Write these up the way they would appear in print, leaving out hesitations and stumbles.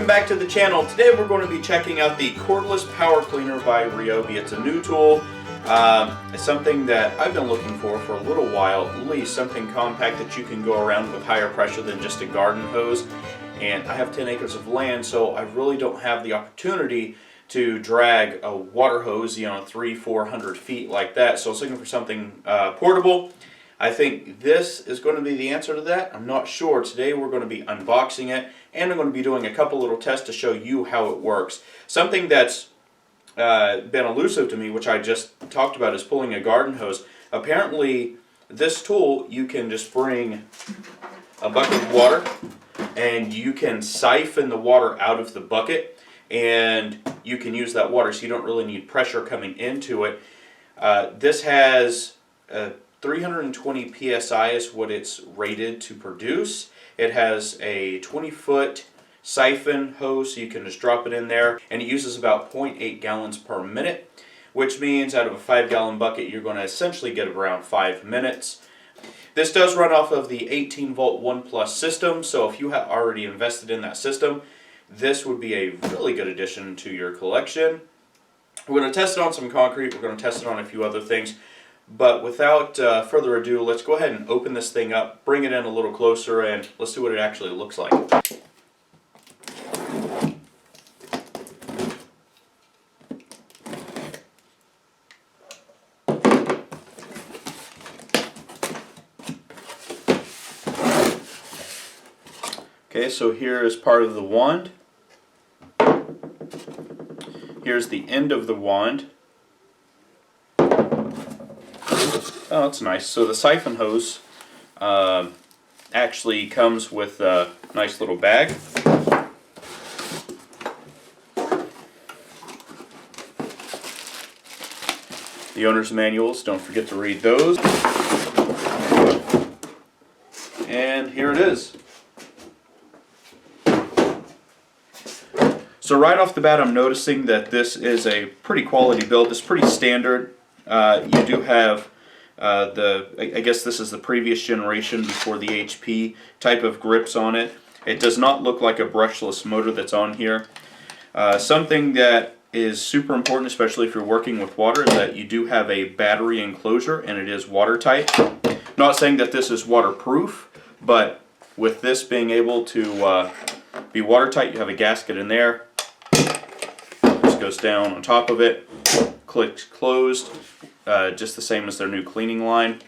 welcome back to the channel. Today we're going to be checking out the cordless power cleaner by Ryobi. It's a new tool. It's something that I've been looking for a little while, at least something compact that you can go around with higher pressure than just a garden hose. And I have 10 acres of land, so I really don't have the opportunity to drag a water hose, 300-400 feet like that. So I was looking for something portable. I think this is going to be the answer to that. I'm not sure. Today we're going to be unboxing it, and I'm going to be doing a couple little tests to show you how it works. Something that's been elusive to me, which I just talked about, is pulling a garden hose. Apparently, this tool, you can just bring a bucket of water, and you can siphon the water out of the bucket, and you can use that water, so you don't really need pressure coming into it. This has 320 psi is what it's rated to produce. It has a 20-foot siphon hose, so you can just drop it in there, and it uses about 0.8 gallons per minute, which means out of a 5-gallon bucket you're going to essentially get around 5 minutes. This does run off of the 18-volt 1+ system, so if you have already invested in that system, this would be a really good addition to your collection. We're going to test it on some concrete, we're going to test it on a few other things. But without further ado, let's go ahead and open this thing up, bring it in a little closer, and let's see what it actually looks like. Okay, so here is part of the wand. Here's the end of the wand. Oh, that's nice. So the siphon hose actually comes with a nice little bag. The owner's manuals, don't forget to read those. And here it is. So right off the bat, I'm noticing that this is a pretty quality build. It's pretty standard. You do have I guess this is the previous generation before the HP type of grips on it. It does not look like a brushless motor that's on here. Something that is super important, especially if you're working with water, is that you do have a battery enclosure, and it is watertight. Not saying that this is waterproof, but with this being able to be watertight, you have a gasket in there. This goes down on top of it, clicks closed. Just the same as their new cleaning line.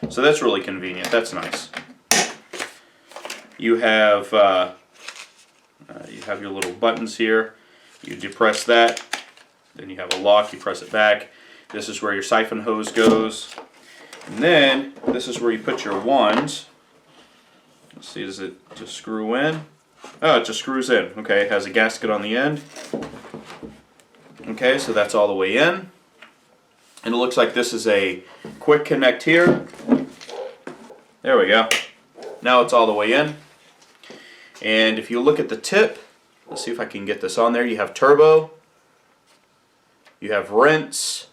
So that's really convenient. That's nice. You have your little buttons here. You depress that, then you have a lock. You press it back. This is where your siphon hose goes, and then this is where you put your wands. Let's see, does it just screw in? Oh, it just screws in. Okay, it has a gasket on the end. Okay, so that's all the way in. And it looks like this is a quick connect here. There we go. Now it's all the way in. And if you look at the tip, let's see if I can get this on there. You have turbo, you have rinse,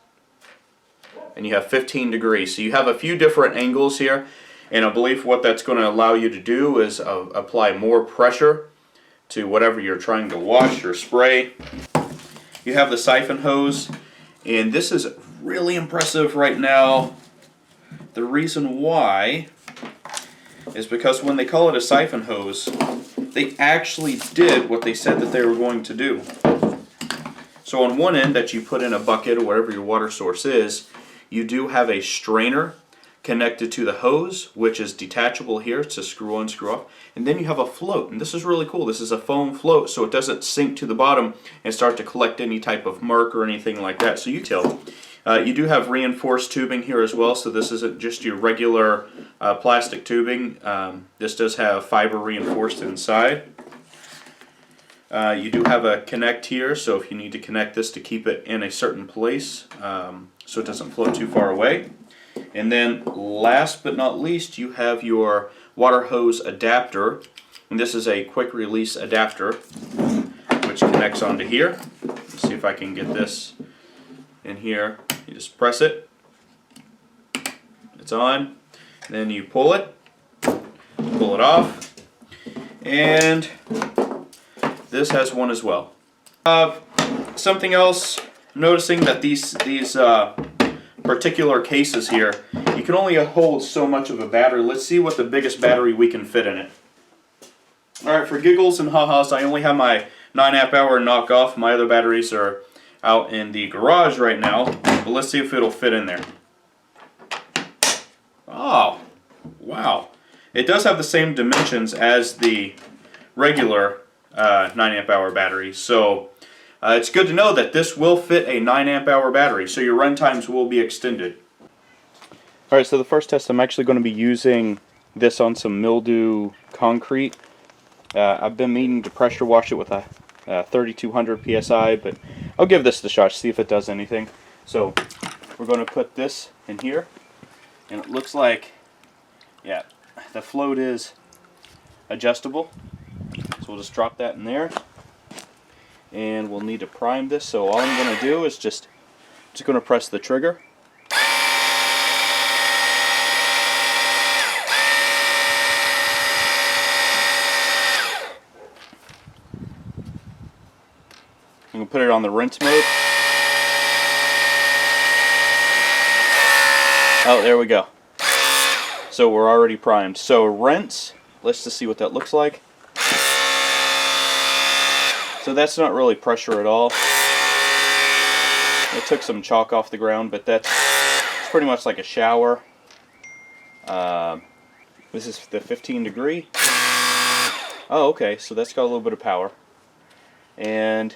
and you have 15 degrees. So you have a few different angles here. And I believe what that's going to allow you to do is apply more pressure to whatever you're trying to wash or spray. You have the siphon hose. And this is really impressive right now. The reason why is because when they call it a siphon hose, they actually did what they said that they were going to do. So on one end that you put in a bucket or whatever your water source is, you do have a strainer connected to the hose, which is detachable here to screw on, screw off, and then you have a float, and this is really cool. This is a foam float, so it doesn't sink to the bottom and start to collect any type of murk or anything like that. So you do have reinforced tubing here as well, so this isn't just your regular plastic tubing. This does have fiber reinforced inside. You do have a connect here, so if you need to connect this to keep it in a certain place so it doesn't float too far away. And then last but not least, you have your water hose adapter, and this is a quick release adapter which connects onto here. Let's see if I can get this in here. You just press it, it's on, then you pull it off, and this has one as well. Something else, noticing that these particular cases here, you can only hold so much of a battery. Let's see what the biggest battery we can fit in it. Alright, for giggles and ha-has, I only have my 9 amp hour knockoff. My other batteries are out in the garage right now, but let's see if it'll fit in there. Oh, wow. It does have the same dimensions as the regular 9 amp hour battery, so it's good to know that this will fit a 9 amp hour battery, so your run times will be extended. Alright, so the first test, I'm actually going to be using this on some mildew concrete. I've been meaning to pressure wash it with a 3200 psi, but I'll give this a shot, see if it does anything. So we're going to put this in here, and it looks like, yeah, the float is adjustable. So we'll just drop that in there, and we'll need to prime this. So all I'm going to do is just going to press the trigger. I'm going to put it on the rinse mode. Oh, there we go. So we're already primed. So rinse, let's just see what that looks like. So that's not really pressure at all. It took some chalk off the ground, but it's pretty much like a shower. This is the 15 degree. Oh, okay, so that's got a little bit of power. And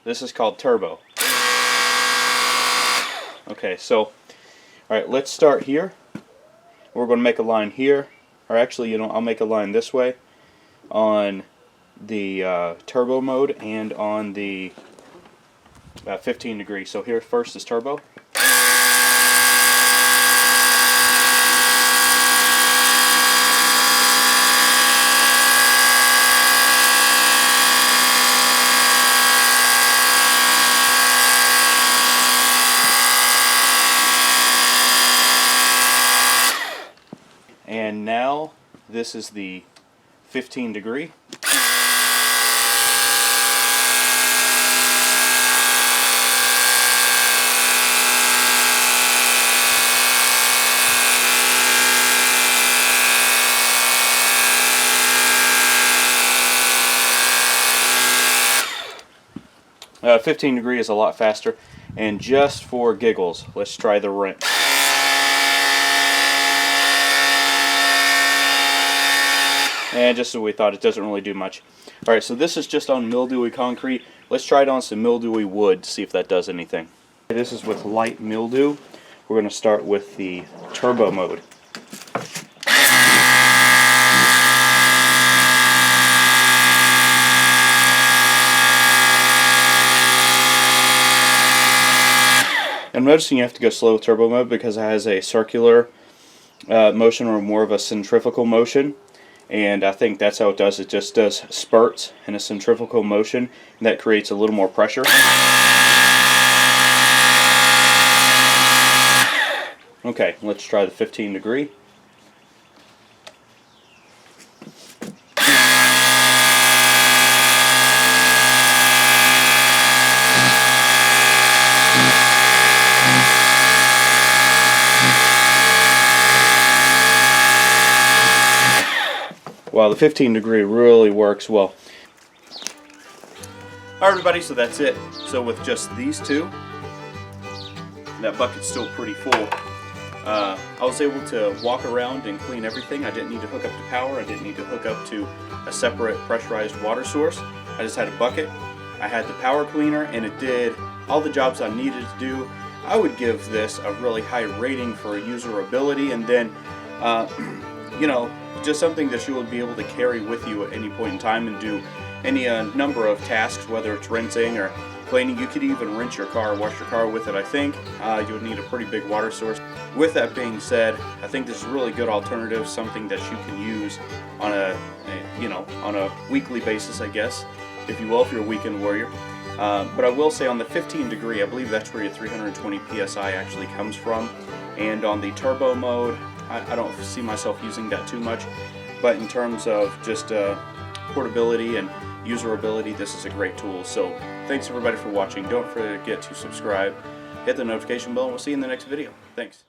this is called turbo. Okay, so, alright, let's start here. We're going to make a line here. Or actually, I'll make a line this way on the turbo mode and on the 15 degree. So here first is turbo. And now this is the 15 degree. Uh, 15 degree is a lot faster. And just for giggles, let's try the rinse. And just as we thought, it doesn't really do much. Alright, so this is just on mildewy concrete. Let's try it on some mildewy wood to see if that does anything. This is with light mildew. We're going to start with the turbo mode. I'm noticing you have to go slow with turbo mode because it has a circular motion, or more of a centrifugal motion. And I think that's how it does. It just does spurts in a centrifugal motion, and that creates a little more pressure. Okay, let's try the 15 degree. Wow, the 15 degree really works well. Alright everybody, so that's it. So with just these two, that bucket's still pretty full. I was able to walk around and clean everything. I didn't need to hook up to power. I didn't need to hook up to a separate pressurized water source. I just had a bucket. I had the power cleaner, and it did all the jobs I needed to do. I would give this a really high rating for usability, and then, you know, just something that you will be able to carry with you at any point in time and do any number of tasks, whether it's rinsing or cleaning. You could even rinse your car, wash your car with it. I think you would need a pretty big water source. With that being said, I think this is a really good alternative, something that you can use on a on a weekly basis, I guess, if you will, if you're a weekend warrior. But I will say on the 15 degree, I believe that's where your 320 psi actually comes from. And on the turbo mode, I don't see myself using that too much, but in terms of just portability and userability, this is a great tool. So thanks everybody for watching. Don't forget to subscribe, hit the notification bell, and we'll see you in the next video. Thanks.